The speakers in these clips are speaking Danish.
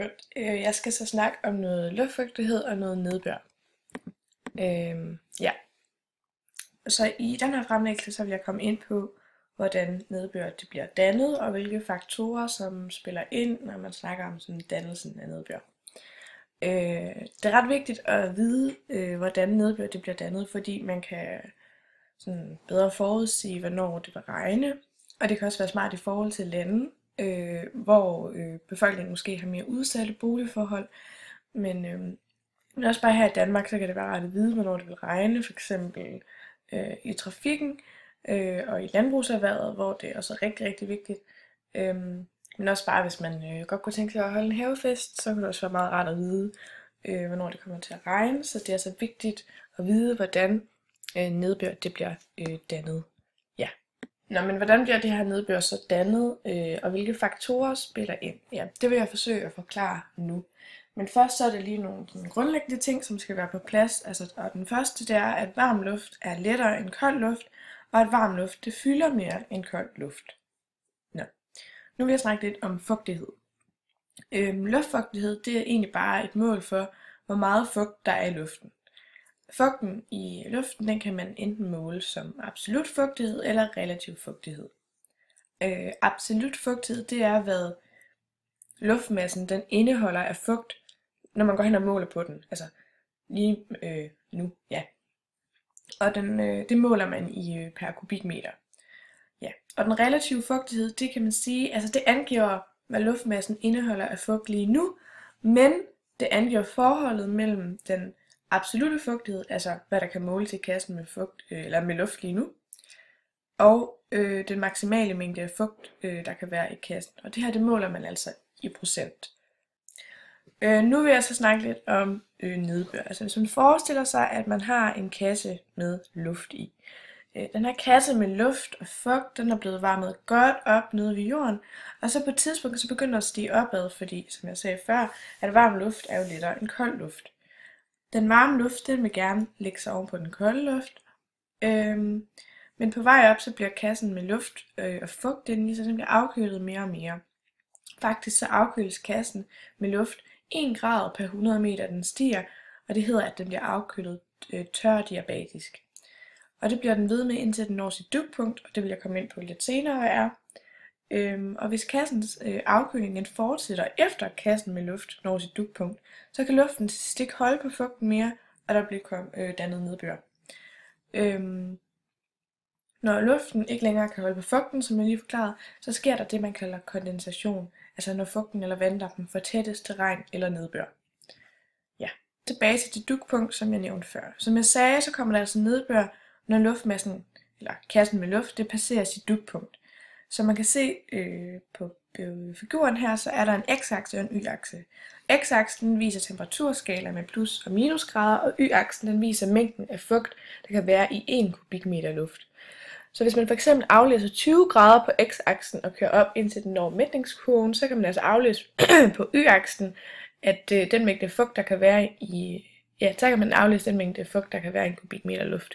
Godt. Jeg skal så snakke om noget luftfugtighed og noget nedbør. Ja. Så i den her fremlæggelse, så vil jeg komme ind på, hvordan nedbør det bliver dannet, og hvilke faktorer, som spiller ind, når man snakker om sådan dannelsen af nedbør. Det er ret vigtigt at vide, hvordan nedbør det bliver dannet, fordi man kan sådan bedre forudsige, hvornår det vil regne. Og det kan også være smart i forhold til lande, hvor befolkningen måske har mere udsatte boligforhold. Men også bare her i Danmark, så kan det være ret at vide, hvornår det vil regne, for eksempel i trafikken og i landbrugserhvervet, hvor det er også rigtig, rigtig vigtigt. Men også bare, hvis man godt kunne tænke sig at holde en havefest, så kunne det også være meget rart at vide, hvornår det kommer til at regne. Så det er altså vigtigt at vide, hvordan nedbør det bliver dannet. Ja. Nå, men hvordan bliver det her nedbør så dannet, og hvilke faktorer spiller ind? Ja, det vil jeg forsøge at forklare nu. Men først så er det lige nogle grundlæggende ting, som skal være på plads. Og den første, det er, at varm luft er lettere end kold luft, og at varm luft, det fylder mere end kold luft. Nå. Nu vil jeg snakke lidt om fugtighed. Luftfugtighed, det er egentlig bare et mål for, hvor meget fugt der er i luften. Fugten i luften, den kan man enten måle som absolut fugtighed eller relativ fugtighed. Absolut fugtighed, det er, hvad luftmassen den indeholder af fugt, når man går hen og måler på den. Altså lige nu, ja. Og det måler man i per kubikmeter. Ja. Og den relative fugtighed, det kan man sige, altså det angiver, hvad luftmassen indeholder af fugt lige nu, men det angiver forholdet mellem den absolutte fugtighed, altså hvad der kan måles i kassen med fugt eller med luft lige nu, og den maksimale mængde af fugt, der kan være i kassen. Og det her, det måler man altså i procent. Nu vil jeg så snakke lidt om nedbør. Altså hvis man forestiller sig, at man har en kasse med luft i. Den her kasse med luft og fugt, den er blevet varmet godt op nede ved jorden, og så på et tidspunkt så begynder det at stige opad, fordi som jeg sagde før, at varm luft er jo lettere end kold luft. Den varme luft, den vil gerne lægge sig oven på den kolde luft, men på vej op, så bliver kassen med luft og fugt indeni, så den bliver afkølet mere og mere. Faktisk så afkøles kassen med luft 1 grad per 100 meter, den stiger, og det hedder, at den bliver afkølet tørdiabatisk. Og det bliver den ved med, indtil den når sit dugpunkt, og det vil jeg komme ind på lidt senere, hvad er. Og hvis kassens afkøling den fortsætter efter kassen med luft når sit dugpunkt, så kan luften til sidst ikke holde på fugten mere, og der bliver dannet nedbør. Når luften ikke længere kan holde på fugten, som jeg lige forklarede, så sker der det, man kalder kondensation, altså når fugten eller vanddampen fortættes til regn eller nedbør. Ja, tilbage til det dugpunkt, som jeg nævnte før. Som jeg sagde, så kommer der altså nedbør, når luftmassen, eller kassen med luft, det passerer sit dugpunkt. Så man kan se på figuren her, så er der en x-akse og en y-akse. X-aksen viser temperaturskala med plus- og minusgrader, og y-aksen den viser mængden af fugt, der kan være i 1 kubikmeter luft. Så hvis man for eksempel aflæser 20 grader på x-aksen og kører op indtil den når mætningskurven, så kan man altså aflæse på y-aksen, at den mængde fugt, der kan være i, ja, så kan man aflæse den mængde fugt, der kan være i 1 kubikmeter luft.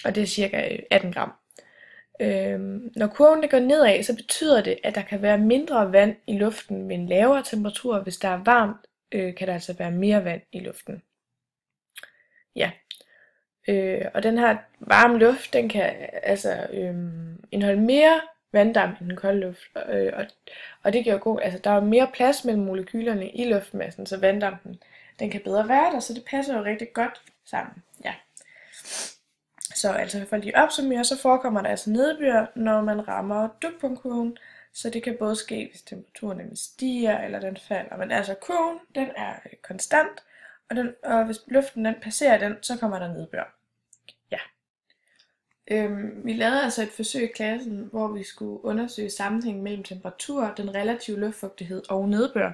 Og det er cirka 18 gram. Når kurven går nedad, så betyder det, at der kan være mindre vand i luften ved en lavere temperatur. Hvis der er varmt, kan der altså være mere vand i luften. Ja. Og den her varme luft, den kan altså indeholde mere vanddamp end den kolde luft. Og det giver god, altså der er mere plads mellem molekylerne i luftmassen, så vanddampen den kan bedre være der, så det passer jo rigtig godt sammen. Ja. Så altså for lige opsummere, så forekommer der altså nedbør, når man rammer dugpunktkurven, så det kan både ske, hvis temperaturen den stiger eller den falder. Men altså kurven, den er konstant, og hvis luften den passerer den, så kommer der nedbør. Ja. Vi lavede altså et forsøg i klassen, hvor vi skulle undersøge sammenhængen mellem temperatur, den relative luftfugtighed og nedbør.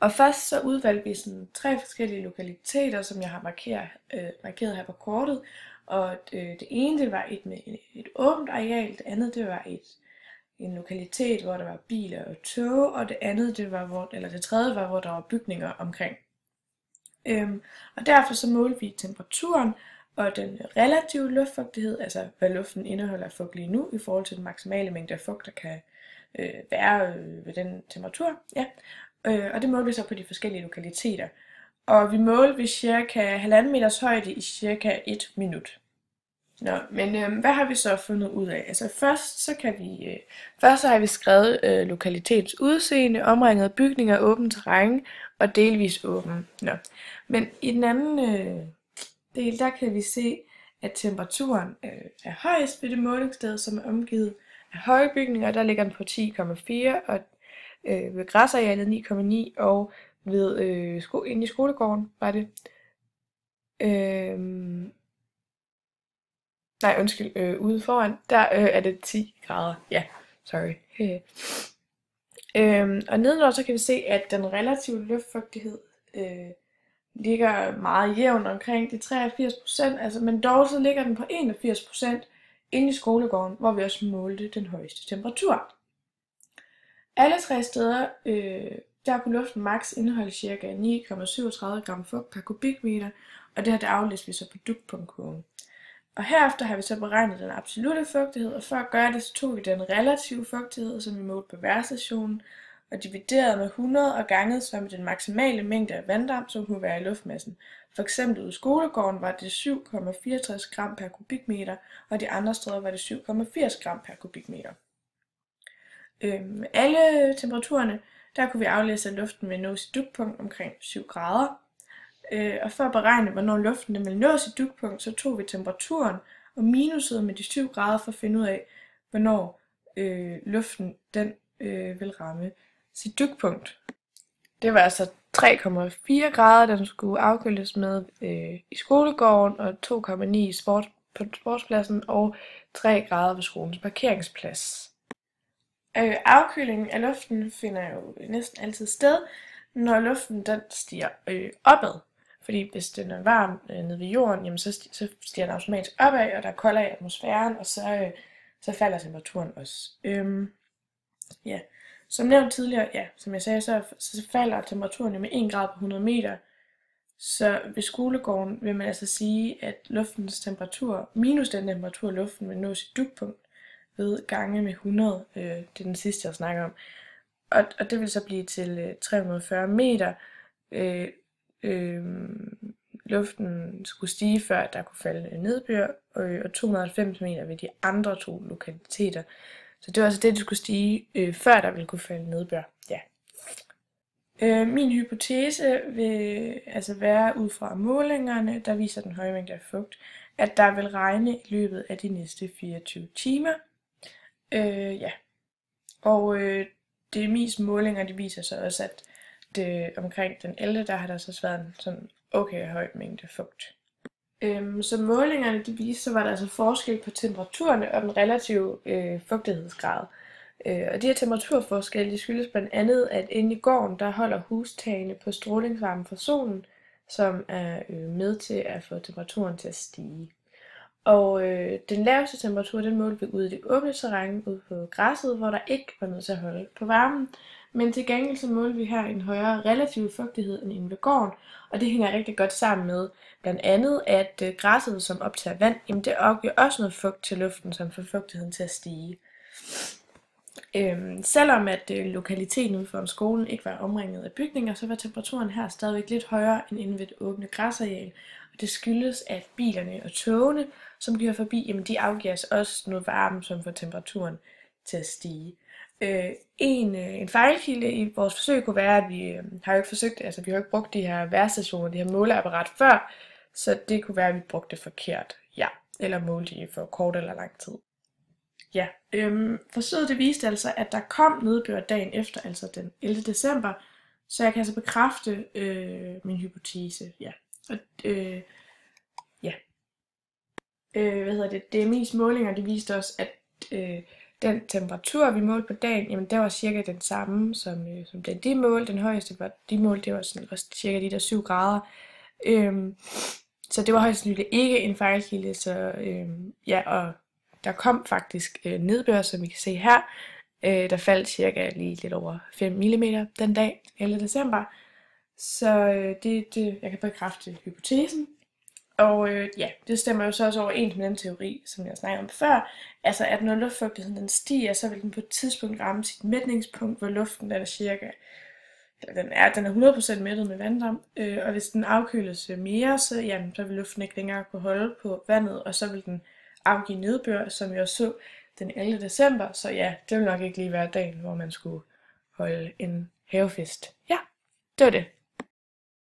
Og først så udvalgte vi sådan 3 forskellige lokaliteter, som jeg har markeret her på kortet. Og det ene det var et med et åbent areal, det andet det var en lokalitet, hvor der var biler og tog, og det andet det var det tredje var, hvor der var bygninger omkring. Og derfor så målte vi temperaturen og den relative luftfugtighed, altså hvad luften indeholder af fugt lige nu i forhold til den maksimale mængde af fugt, der kan være ved den temperatur. Ja. Og det målte vi så på de forskellige lokaliteter. Og vi målte ved cirka 1,5 meters højde i cirka 1 minut. Nå, men hvad har vi så fundet ud af? Altså først så har vi skrevet lokalitetens udseende, omringet af bygninger, åbent terræn og delvis åben. Nå. Men i den anden del, der kan vi se, at temperaturen er højest ved det målingssted, som er omgivet af høje bygninger. Der ligger den på 10,4, og ved græsarealet 9,9, og ved inde i skolegården var det ude foran, der er det 10 grader. Ja, sorry. Og nedenunder så kan vi se, at den relative luftfugtighed ligger meget jævnt omkring de 83%, altså, men dog så ligger den på 81% inde i skolegården, hvor vi også målte den højeste temperatur. Alle 3 steder, der kunne luften maks indeholde ca. 9,37 gram fugt per kubikmeter, og det her aflæste vi så på dugpunktkurven. Og herefter har vi så beregnet den absolutte fugtighed, og for at gøre det, så tog vi den relative fugtighed, som vi målte på vejrstationen, og divideret med 100 og ganget så med den maksimale mængde af vanddamp, som kunne være i luftmassen. For eksempel ude i skolegården var det 7,64 gram per kubikmeter, og de andre steder var det 7,80 gram per kubikmeter. Alle temperaturerne, der kunne vi aflæse, at luften ville nå sit dugpunkt omkring 7 grader. Og for at beregne, hvornår luften ville nå sit dugpunkt, så tog vi temperaturen og minusede med de 7 grader for at finde ud af, hvornår luften den vil ramme sit dugpunkt. Det var altså 3,4 grader, den skulle afkøles med i skolegården, og 2,9 på sportspladsen, og 3 grader ved skolens parkeringsplads. Afkølingen af luften finder jo næsten altid sted, når luften den stiger opad. Fordi hvis den er varm nede ved jorden, jamen så stiger den automatisk opad, og der er koldere i atmosfæren, og så falder temperaturen også. Ja. Som nævnt tidligere, ja, som jeg sagde, så falder temperaturen med 1 grad på 100 meter. Så ved skolegården vil man altså sige, at luftens temperatur, minus den temperatur, luften vil nå sit dugpunkt ved gange med 100. Det er den sidste, jeg snakker om. Og det vil så blive til 340 meter. Luften skulle stige, før der kunne falde nedbør, og 290 meter ved de andre 2 lokaliteter. Så det var altså det skulle stige, før der ville kunne falde nedbør. Ja. Min hypotese vil altså være ud fra målingerne, der viser den høje mængde af fugt, at der vil regne i løbet af de næste 24 timer. Ja. Og det mest målinger, de viser så også, at omkring den 11. der har der så været en sådan okay høj mængde fugt. Så målingerne de viste, så var der altså forskel på temperaturerne og den relative fugtighedsgrad. Og de her temperaturforskelle de skyldes blandt andet, at inde i gården der holder hustagene på strålingsvarme fra solen, som er med til at få temperaturen til at stige. Og den laveste temperatur den målte vi ude i det åbne terræn, ude på græsset, hvor der ikke var nødt til at holde på varmen. Men til gengæld så målte vi her en højere relativ fugtighed end inde ved gården, og det hænger rigtig godt sammen med blandt andet, at græsset, som optager vand, jamen det opgiver også noget fugt til luften, som får fugtigheden til at stige. Selvom at lokaliteten ude foran skolen ikke var omringet af bygninger, så var temperaturen her stadigvæk lidt højere end inde ved det åbne græsareal. Og det skyldes, at bilerne og togene, som kører forbi, jamen de afgiver også noget varme, som får temperaturen til at stige. En fejlkilde i vores forsøg kunne være, at vi har jo ikke forsøgt, altså vi har ikke brugt de her vejrstationer, de her måleapparat før, så det kunne være, at vi brugte det forkert, ja, eller målte de for kort eller lang tid. Ja, forsøget det viste altså, at der kom nedbør dagen efter, altså den 11. december, så jeg kan altså bekræfte min hypotese, ja. Og ja. DMI's målinger, det viste os, at den temperatur, vi målte på dagen, jamen det var cirka den samme, som den de målte. Den højeste var de målte, det var sådan også cirka de der 7 grader. Så det var højst sandsynligt ikke en fejlkilde, så ja, og der kom faktisk nedbør, som I kan se her. Der faldt cirka lige lidt over 5 mm den dag, 11. december. Så jeg kan bekræfte hypotesen. Og ja, det stemmer jo så også overens med den teori, som jeg snakkede om før. Altså at når luftfugtigheden den stiger, så vil den på et tidspunkt ramme sit mætningspunkt, hvor luften den er cirka den er 100% mættet med vanddamp, og hvis den afkøles mere, så vil luften ikke længere kunne holde på vandet, og så vil den afgive nedbør, som vi også så den 11. december, så ja, det vil nok ikke lige være dagen, hvor man skulle holde en havefest. Ja, det var det.